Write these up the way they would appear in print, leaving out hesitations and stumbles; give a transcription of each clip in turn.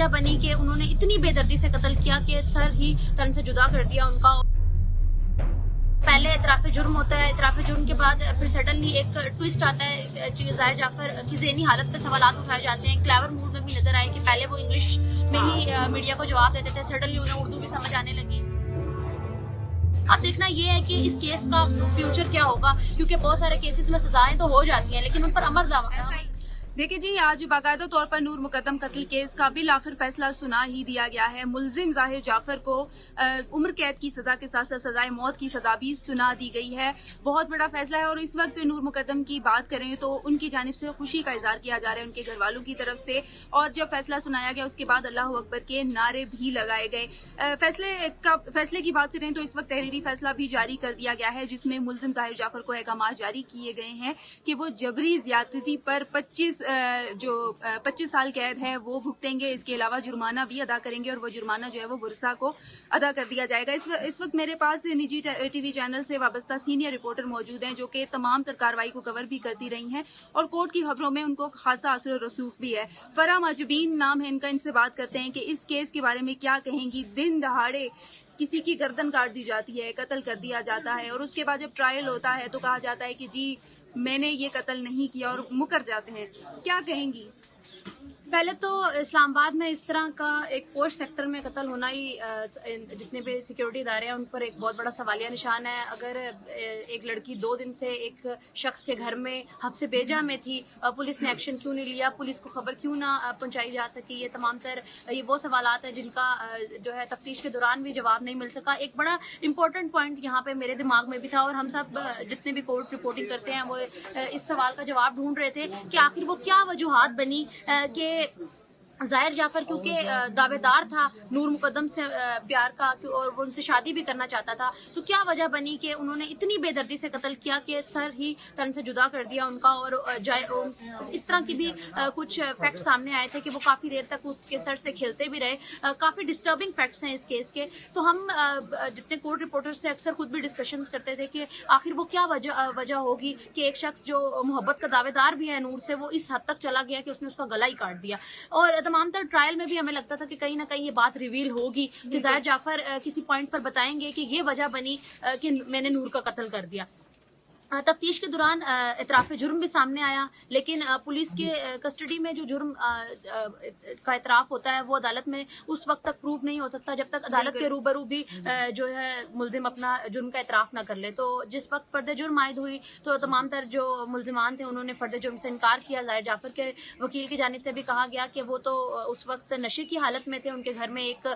وجہ بنی کہ انہوں نے اتنی بے دردی سے قتل کیا کہ سر ہی تن سے جدا کر دیا ان کا. پہلے اعتراف جرم ہوتا ہے، اعتراف جرم کے بعد پھر سڈنلی ایک ٹوسٹ آتا ہے، ظاہر جعفر کی ذہنی حالت پہ سوالات اٹھائے جاتے ہیں. کلیور موڈ میں بھی نظر آئے کہ پہلے وہ انگلش میں ہی میڈیا کو جواب دیتے تھے، سڈنلی انہیں اردو بھی سمجھ آنے لگی. اب دیکھنا یہ ہے کہ اس کیس کا فیوچر کیا ہوگا، کیونکہ بہت سارے کیسز میں سزائیں تو ہو جاتی ہیں لیکن ان پر عمل دیکھیں جی، آج باقاعدہ طور پر نور مقدم قتل کیس کا بالآخر فیصلہ سنا ہی دیا گیا ہے. ملزم ظاہر جعفر کو عمر قید کی سزا کے ساتھ ساتھ سزائے موت کی سزا بھی سنا دی گئی ہے. بہت بڑا فیصلہ ہے اور اس وقت نور مقدم کی بات کریں تو ان کی جانب سے خوشی کا اظہار کیا جا رہا ہے ان کے گھر والوں کی طرف سے. اور جب فیصلہ سنایا گیا اس کے بعد اللہ اکبر کے نعرے بھی لگائے گئے. فیصلے کی بات کریں تو اس وقت تحریری فیصلہ بھی جاری کر دیا گیا ہے جس میں ملزم ظاہر جعفر کو احکامات جاری کیے گئے ہیں کہ وہ جبری زیادتی پر 25 سال قید ہے وہ بھگتیں گے. اس کے علاوہ جرمانہ بھی ادا کریں گے اور وہ جرمانہ جو ہے وہ ورثاء کو ادا کر دیا جائے گا. اس وقت میرے پاس نجی ٹی وی چینل سے وابستہ سینئر رپورٹر موجود ہیں جو کہ تمام تر کارروائی کو کور بھی کرتی رہی ہیں اور کورٹ کی خبروں میں ان کو خاصا اثر و رسوخ بھی ہے. فرح ماجبین نام ہے ان کا، ان سے بات کرتے ہیں کہ اس کیس کے بارے میں کیا کہیں گی. دن دہاڑے کسی کی گردن کاٹ دی جاتی ہے، قتل کر دیا جاتا ہے اور اس کے بعد جب ٹرائل ہوتا ہے تو کہا جاتا ہے کہ جی میں نے یہ قتل نہیں کیا اور مکر جاتے ہیں. کیا کہیں گی؟ پہلے تو اسلام آباد میں اس طرح کا ایک پوسٹ سیکٹر میں قتل ہونا ہی جتنے بھی سیکیورٹی ادارے ہیں ان پر ایک بہت بڑا سوالیہ نشان ہے. اگر ایک لڑکی 2 دن سے ایک شخص کے گھر میں حبس بیجا میں تھی، پولیس نے ایکشن کیوں نہیں لیا، پولیس کو خبر کیوں نہ پہنچائی جا سکی، یہ تمام تر یہ وہ سوالات ہیں جن کا جو ہے تفتیش کے دوران بھی جواب نہیں مل سکا. ایک بڑا امپورٹنٹ پوائنٹ یہاں پہ میرے دماغ میں بھی تھا اور ہم سب جتنے بھی کورٹ رپورٹنگ کرتے ہیں وہ اس سوال کا جواب ڈھونڈ رہے تھے کہ آخر وہ کیا وجوہات بنی کہ ظاہر جعفر کیونکہ دعوے دار تھا نور مقدم سے پیار کا اور وہ ان سے شادی بھی کرنا چاہتا تھا، تو کیا وجہ بنی کہ انہوں نے اتنی بے دردی سے قتل کیا کہ سر ہی تن سے جدا کر دیا ان کا. اور اس طرح کی بھی کچھ فیکٹ سامنے آئے تھے کہ وہ کافی دیر تک اس کے سر سے کھیلتے بھی رہے. کافی ڈسٹربنگ فیکٹس ہیں اس کیس کے. تو ہم جتنے کورٹ رپورٹر سے اکثر خود بھی ڈسکشنز کرتے تھے کہ آخر وہ کیا وجہ ہوگی کہ ایک شخص جو محبت کا دعوے دار بھی ہے نور سے، وہ اس حد تک چلا گیا کہ اس نے اس کا گلا ہی کاٹ دیا. اور تمام تر ٹرائل میں بھی ہمیں لگتا تھا کہ کہیں نہ کہیں یہ بات ریویل ہوگی کہ ظاہر جعفر کسی پوائنٹ پر بتائیں گے کہ یہ وجہ بنی کہ میں نے نور کا قتل کر دیا. تفتیش کے دوران اعتراف جرم بھی سامنے آیا لیکن پولیس کے کسٹڈی میں جو جرم کا اعتراف ہوتا ہے وہ عدالت میں اس وقت تک پروف نہیں ہو سکتا جب تک عدالت کے روبرو بھی جو ہے ملزم اپنا جرم کا اعتراف نہ کر لے. تو جس وقت فرد جرم عائد ہوئی تو تمام تر جو ملزمان تھے انہوں نے فرد جرم سے انکار کیا. ظاہر جعفر کے وکیل کی جانب سے بھی کہا گیا کہ وہ تو اس وقت نشے کی حالت میں تھے، ان کے گھر میں ایک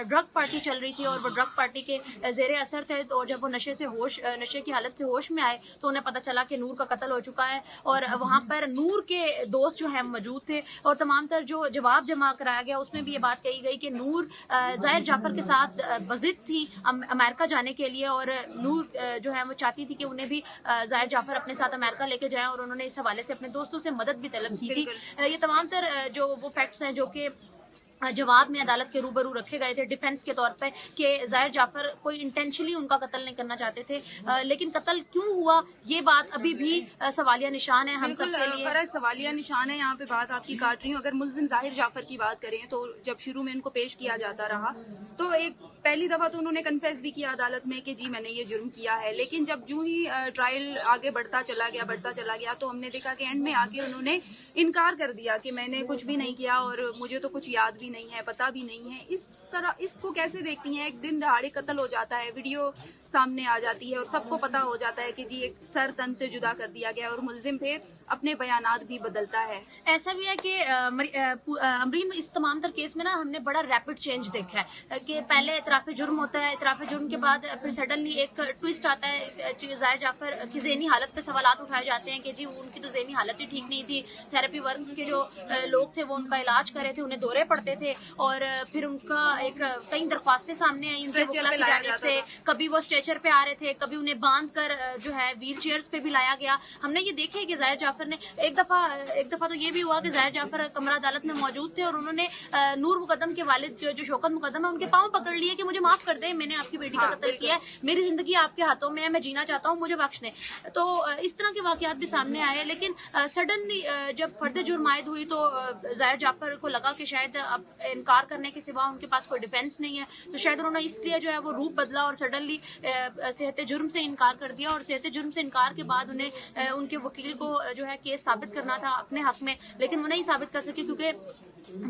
ڈرگ پارٹی چل رہی تھی اور وہ ڈرگ پارٹی کے زیر اثر تھے. تو جب وہ نشے کی حالت سے ہوش میں آئے تو انہیں پتہ چلا کہ نور کا قتل ہو چکا ہے اور وہاں پر نور کے دوست جو ہیں موجود تھے. اور تمام تر جو جواب جمع کرایا گیا اس میں بھی یہ بات کہی گئی کہ نور ظاہر جعفر کے ساتھ بضد تھی امریکہ جانے کے لیے اور نور جو ہے وہ چاہتی تھی کہ انہیں بھی ظاہر جعفر اپنے ساتھ امریکہ لے کے جائیں اور انہوں نے اس حوالے سے اپنے دوستوں سے مدد بھی طلب کی تھی. یہ تمام تر جو وہ فیکٹس ہیں جو کہ جواب میں عدالت کے روبرو رکھے گئے تھے ڈیفینس کے طور پہ کہ ظاہر جعفر کوئی انٹینشنلی ان کا قتل نہیں کرنا چاہتے تھے لیکن قتل کیوں ہوا یہ بات ابھی بھی سوالیہ نشان ہے ہم سب کے لیے. فرض سوالیہ نشان ہے. یہاں پہ بات آپ کی کاٹ رہی ہوں. اگر ملزم ظاہر جعفر کی بات کریں تو جب شروع میں ان کو پیش کیا جاتا رہا تو ایک پہلی دفعہ تو انہوں نے کنفیس بھی کیا عدالت میں کہ جی میں نے یہ جرم کیا ہے، لیکن جب جو ہی ٹرائل آگے بڑھتا چلا گیا تو ہم نے دیکھا کہ اینڈ میں آ کے انہوں نے انکار کر دیا کہ میں نے کچھ بھی نہیں کیا اور مجھے تو کچھ یاد بھی نہیں ہے، پتہ بھی نہیں ہے. اس کو کیسے دیکھتی ہیں؟ ایک دن دہاڑے قتل ہو جاتا ہے، ویڈیو سامنے آ جاتی ہے اور سب کو پتہ ہو جاتا ہے کہ جی ایک سر تن سے جدا کر دیا گیا اور ملزم پھر اپنے بیانات بھی بدلتا ہے. ایسا بھی ہے کہ امرین اس تمام تر کیس میں نا ہم نے بڑا ریپڈ چینج دیکھا ہے کہ پہلے اعتراف جرم ہوتا ہے، اعتراف جرم کے بعد پھر سڈنلی ایک ٹوسٹ آتا ہے، ظاہر جعفر کی ذہنی حالت پہ سوالات اٹھائے جاتے ہیں کہ جی ان کی تو ذہنی حالت ہی ٹھیک نہیں تھی، تھراپی ورکس کے جو لوگ تھے وہ ان کا علاج کر رہے تھے، انہیں دورے پڑتے تھے اور پھر ان کا ایک کئی درخواستیں سامنے آئی ان کے وکلا کی جانب سے. کبھی وہ اسٹریچر پہ آ رہے تھے، کبھی انہیں باندھ کر جو ہے ویل چیئرز پہ بھی لایا گیا. ہم نے یہ دیکھے کہ ظاہر جعفر نے ایک دفعہ تو یہ بھی ہوا کہ ظاہر جعفر کمرہ عدالت میں موجود تھے اور انہوں نے نور مقدم کے والد جو شوکت مقدم ہے ان کے پاؤں پکڑ لیے کہ کہ مجھے معاف کر دیں, میں نے آپ کی بیٹی کا قتل کیا ہے, میری زندگی آپ کے ہاتھوں میں ہے, میں جینا چاہتا ہوں, مجھے بخش دیں. تو اس طرح کے واقعات بھی سامنے آئے. لیکن سڈنلی جب فرد جرم عائد ہوئی تو ظاہر جعفر کو لگا کہ شاید اب انکار کرنے کے سوا ان کے پاس کوئی ڈیفینس نہیں ہے, تو شاید انہوں نے اس لیے جو ہے وہ روپ بدلا اور سڈنلی صحت جرم سے انکار کر دیا. اور صحت جرم سے انکار کے بعد انہیں ان کے وکیل کو جو ہے کیس ثابت کرنا تھا اپنے حق میں, لیکن وہ نہیں ثابت کر سکے کیونکہ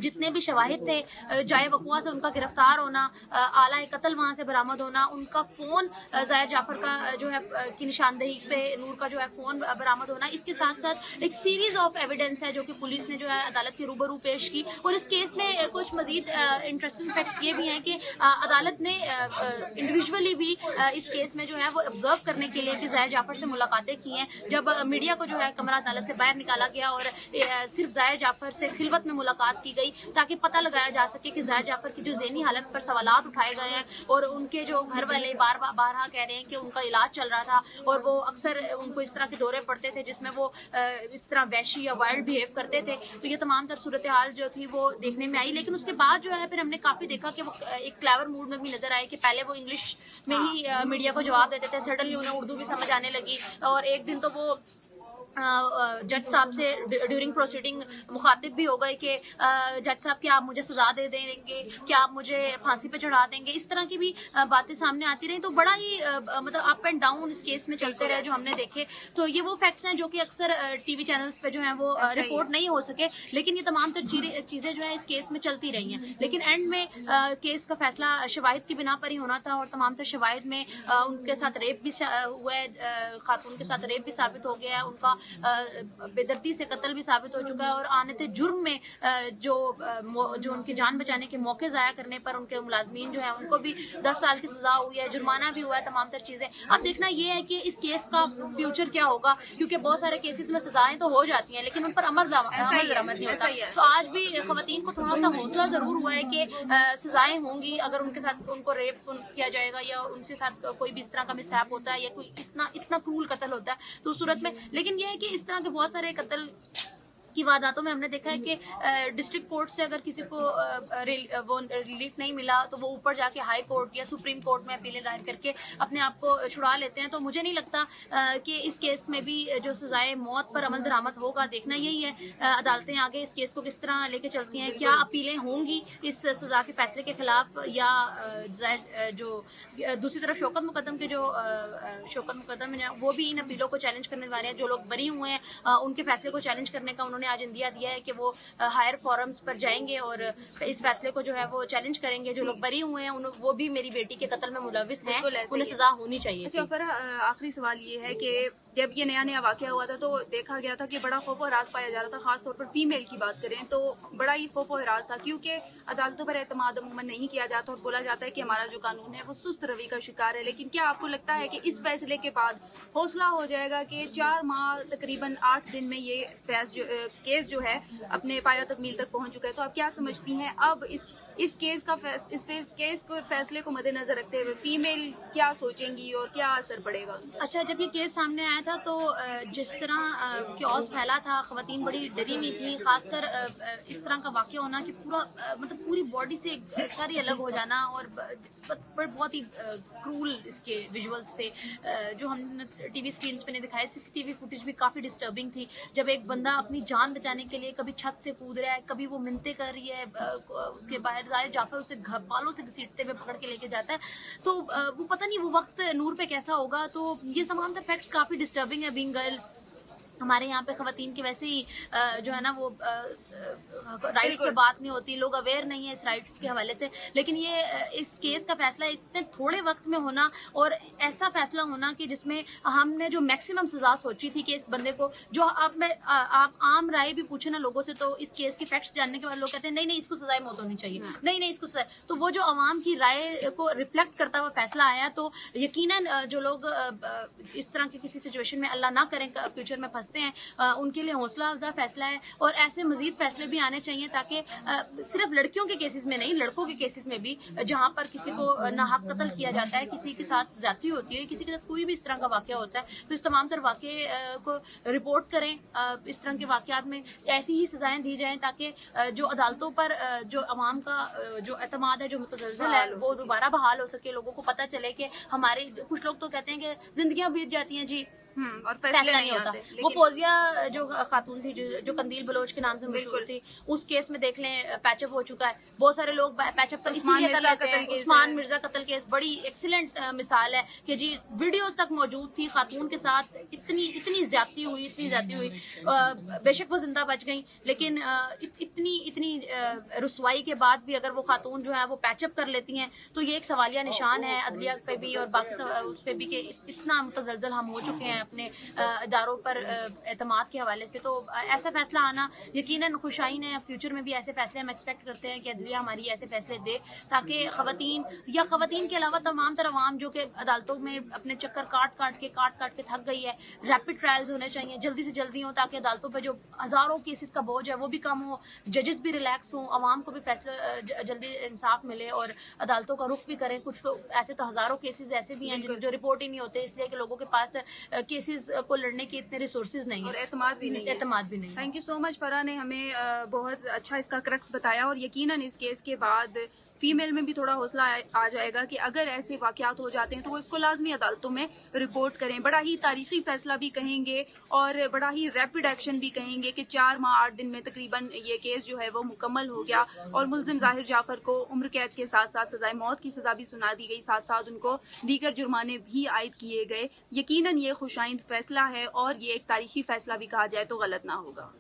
جتنے بھی شواہد تھے, جائے وقوع سے ان کا گرفتار ہونا, آلہ قتل وہاں سے برآمد ہونا, ان کا فون ظاہر جعفر کا جو ہے کی نشاندہی پہ نور کا جو ہے فون برآمد ہونا, اس کے ساتھ ساتھ ایک سیریز آف ایویڈنس ہے جو کہ پولیس نے جو ہے عدالت کے روبرو پیش کی. اور اس کیس میں کچھ مزید انٹرسٹنگ فیکٹس یہ بھی ہیں کہ عدالت نے انڈیویجولی بھی اس کیس میں جو ہے وہ آبزرو کرنے کے لیے کہ ظاہر جعفر سے ملاقاتیں کی ہیں. جب میڈیا کو جو ہے کمرہ عدالت سے باہر نکالا گیا اور صرف ظاہر جعفر سے خلوت میں ملاقات کی گئی تاکہ پتہ لگایا جا سکے کہ ظاہر جعفر کی جو ذہنی حالت پر سوالات اٹھائے گئے ہیں, اور ان کے جو گھر والے بارہا کہہ رہے ہیں کہ ان کا علاج چل رہا تھا اور وہ اکثر ان کو اس طرح کے دورے پڑتے تھے جس میں وہ اس طرح وحشی یا وائلڈ بہیو کرتے تھے. تو یہ تمام تر صورتحال جو تھی وہ دیکھنے میں آئی. لیکن اس کے بعد جو ہے پھر ہم نے کافی دیکھا کہ وہ ایک کلیور موڈ میں بھی نظر آئے کہ پہلے وہ انگلش میں ہی میڈیا کو جواب دیتے تھے, سڈنلی انہیں اردو بھی سمجھ آنے لگی. اور ایک دن تو وہ جج صاحب سے ڈیورنگ پروسیڈنگ مخاطب بھی ہو گئے کہ جج صاحب کیا آپ مجھے سزا دے دیں گے, کیا آپ مجھے پھانسی پہ چڑھا دیں گے. اس طرح کی بھی باتیں سامنے آتی رہیں. تو بڑا ہی مطلب اپ اینڈ ڈاؤن اس کیس میں چلتے رہے جو ہم نے دیکھے. تو یہ وہ فیکٹس ہیں جو کہ اکثر ٹی وی چینلز پہ جو ہیں وہ رپورٹ نہیں ہو سکے, لیکن یہ تمام تر چیزیں جو ہیں اس کیس میں چلتی رہی ہیں. لیکن اینڈ میں کیس کا فیصلہ شواہد کی بنا پر ہی ہونا تھا, اور تمام تر شواہد میں ان کے ساتھ ریپ بھی ہوا ہے, خاتون کے ساتھ ریپ بھی ثابت ہو گیا ہے, ان کا بے دردی سے قتل بھی ثابت ہو چکا ہے, اور آنت جرم میں جو ان کی جان بچانے کے موقع ضائع کرنے پر ان کے ملازمین جو ہیں ان کو بھی 10 سال کی سزا ہوئی ہے, جرمانہ بھی ہوا ہے, تمام تر چیزیں. اب دیکھنا یہ ہے کہ اس کیس کا فیوچر کیا ہوگا, کیونکہ بہت سارے کیسز میں سزائیں تو ہو جاتی ہیں لیکن ان پر عمل درآمد نہیں ہوتا. تو آج بھی خواتین کو تھوڑا سا حوصلہ ضرور ہوا ہے کہ سزائیں ہوں گی اگر ان کے ساتھ ان کو ریپ کیا جائے گا یا ان کے ساتھ کوئی بھی اس طرح کا مس ہیپ ہوتا ہے یا کوئی اتنا کرول قتل ہوتا ہے تو اس صورت میں. لیکن یہ ہے کہ اس طرح کے بہت سارے قتل کی وارداتوں میں ہم نے دیکھا ہے کہ ڈسٹرکٹ کورٹ سے اگر کسی کو وہ ریلیف نہیں ملا تو وہ اوپر جا کے ہائی کورٹ یا سپریم کورٹ میں اپیلیں دائر کر کے اپنے آپ کو چھڑا لیتے ہیں. تو مجھے نہیں لگتا کہ اس کیس میں بھی جو سزائے موت پر عمل درآمد ہوگا. دیکھنا یہی ہے عدالتیں آگے اس کیس کو کس طرح لے کے چلتی ہیں, کیا اپیلیں ہوں گی اس سزا کے فیصلے کے خلاف, یا جو دوسری طرف شوکت مقدم کے جو شوکت مقدم ہیں وہ بھی ان اپیلوں کو چیلنج کرنے والے ہیں. جو لوگ بری ہوئے ہیں ان کے فیصلے کو چیلنج کرنے کا انہوں نے آج اندیا دیا ہے کہ وہ ہائر فورمز پر جائیں گے اور اس فیصلے کو جو ہے وہ چیلنج کریں گے. جو لوگ بری ہوئے ہیں وہ بھی میری بیٹی کے قتل میں ملوث ہیں, انہیں سزا ہونی چاہیے. اچھا پر آخری سوال یہ ہے کہ جب یہ نیا واقعہ ہوا تھا تو دیکھا گیا تھا کہ بڑا خوف و ہراس پایا جا رہا تھا, خاص طور پر فیمیل کی بات کریں تو بڑا ہی خوف و ہراس تھا, کیونکہ عدالتوں پر اعتماد عموماً نہیں کیا جاتا اور بولا جاتا ہے کہ ہمارا جو قانون ہے وہ سست روی کا شکار ہے. لیکن کیا آپ کو لگتا ہے کہ اس فیصلے کے بعد حوصلہ ہو جائے گا کہ 4 ماہ تقریباً 8 دن میں یہ کیس جو ہے اپنے پایہ تکمیل تک پہنچ چکا ہے, تو آپ کیا سمجھتی ہیں اب اس کیس کو فیصلے کو مد نظر رکھتے ہوئے فیمیل کیا سوچیں گی اور کیا اثر پڑے گا؟ اچھا, جب یہ کیس سامنے آیا تھا تو جس طرح کیوس پھیلا تھا, خواتین بڑی ڈری ہوئی تھیں, خاص کر اس طرح کا واقعہ ہونا کہ پوری باڈی سے ساری الگ ہو جانا, اور بہت ہی کرول اس کے ویژولز تھے جو ہم نے ٹی وی اسکرینس پہ نہیں دکھائے. CCTV فوٹیج بھی کافی ڈسٹربنگ تھی, جب ایک بندہ اپنی جان بچانے کے لیے کبھی چھت سے کود رہا ہے, کبھی وہ منتیں کر رہی ہے, اس کے باہر ظاہر جعفر اسے بالوں سے گھسیٹتے ہوئے پکڑ کے لے کے جاتا ہے, تو وہ پتہ نہیں وہ وقت نور پہ کیسا ہوگا. تو یہ تمام تر فیکٹس کافی ڈسٹربنگ ہے. بینگ گرل ہمارے یہاں پہ خواتین کی ویسے ہی جو ہے نا وہ رائٹس پہ بات نہیں ہوتی, لوگ اویئر نہیں ہیں اس رائٹس کے حوالے سے. لیکن یہ اس کیس کا فیصلہ اتنے تھوڑے وقت میں ہونا اور ایسا فیصلہ ہونا کہ جس میں ہم نے جو میکسیمم سزا سوچی تھی کہ اس بندے کو, جو آپ عام رائے بھی پوچھیں نا لوگوں سے تو اس کیس کے فیکٹس جاننے کے بعد لوگ کہتے ہیں نہیں اس کو سزائے موت ہونی چاہیے, نہیں اس کو سزائے. تو وہ جو عوام کی رائے کو ریفلیکٹ کرتا ہوا فیصلہ آیا, تو یقیناً جو لوگ اس طرح کی کسی سچویشن میں اللہ نہ کریں فیوچر میں پھنستے سمجھتے ہیں ان کے لیے حوصلہ افزا فیصلہ ہے. اور ایسے مزید فیصلے بھی آنے چاہیے تاکہ صرف لڑکیوں کے کیسز میں نہیں، لڑکوں کے کیسز میں بھی جہاں پر کسی کو ناحق قتل کیا جاتا ہے، کسی کے ساتھ زیادتی ہوتی ہے، کسی کے ساتھ کوئی بھی اس طرح کا واقعہ ہوتا ہے، تو اس تمام تر واقعے کو رپورٹ کریں. اس طرح کے واقعات میں ایسی ہی سزائیں دی جائیں تاکہ جو عدالتوں پر جو عوام کا جو اعتماد ہے، جو متزلزل ہے، وہ دوبارہ بحال ہو سکے. لوگوں کو پتہ چلے کہ ہمارے کچھ لوگ تو کہتے ہیں کہ زندگیاں بیت جاتی ہیں جی اور فیصلہ نہیں ہوتا. وہ پوزیا جو خاتون تھی جو قندیل بلوچ کے نام سے مشہور تھی، اس کیس میں دیکھ لیں پیچ اپ ہو چکا ہے. بہت سارے لوگ پیچ اپ اسی لیے کر لیتے ہیں. عثمان مرزا قتل کیس بڑی ایکسیلنٹ مثال ہے کہ جی ویڈیوز تک موجود تھی، خاتون کے ساتھ اتنی زیادتی ہوئی. بے شک وہ زندہ بچ گئی، لیکن اتنی رسوائی کے بعد بھی اگر وہ خاتون جو ہے وہ پیچ اپ کر لیتی ہیں تو یہ ایک سوالیہ نشان ہے عدلیہ پہ بھی اور باقی اس پہ بھی کہ اتنا متزلزل ہم ہو چکے ہیں اپنے اداروں پر اعتماد کے حوالے سے. تو ایسا فیصلہ آنا یقیناً خوشائن ہے. فیوچر میں بھی ایسے فیصلے ہم ایکسپیکٹ کرتے ہیں کہ عدلیہ ہماری ایسے فیصلے دے تاکہ خواتین کے علاوہ تمام تر عوام جو کہ عدالتوں میں اپنے چکر کاٹ کاٹ کے تھک گئی ہے، ریپڈ ٹرائلز ہونے چاہیے، جلدی سے جلدی ہوں تاکہ عدالتوں پہ جو ہزاروں کیسز کا بوجھ ہے وہ بھی کم ہو، ججز بھی ریلیکس ہوں، عوام کو بھی فیصلہ جلدی انصاف ملے اور عدالتوں کا رخ بھی کریں. کچھ تو ایسے تو ہزاروں کیسز ایسے بھی ہیں جو رپورٹ ہی نہیں ہوتے اس لیے کہ لوگوں کے پاس کیسز کو لڑنے کے اتنے ریسورسز نہیں اور ہیں، اعتماد بھی نہیں. تھینک یو سو مچ. فرح نے ہمیں بہت اچھا اس کا کرکس بتایا اور یقیناً اس کیس کے بعد فیمیل میں بھی تھوڑا حوصلہ آ جائے گا کہ اگر ایسے واقعات ہو جاتے ہیں تو وہ اس کو لازمی عدالتوں میں رپورٹ کریں. بڑا ہی تاریخی فیصلہ بھی کہیں گے اور بڑا ہی ریپڈ ایکشن بھی کہیں گے کہ 4 ماہ 8 دن میں تقریباً یہ کیس جو ہے وہ مکمل ہو گیا اور ملزم ظاہر جعفر کو عمر قید کے ساتھ ساتھ سزائے موت کی سزا بھی سنا دی گئی، ساتھ ساتھ ان کو دیگر جرمانے بھی عائد کیے گئے. یقیناً یہ خوشائند فیصلہ ہے اور یہ ایک تاریخی فیصلہ بھی کہا جائے تو غلط نہ ہوگا.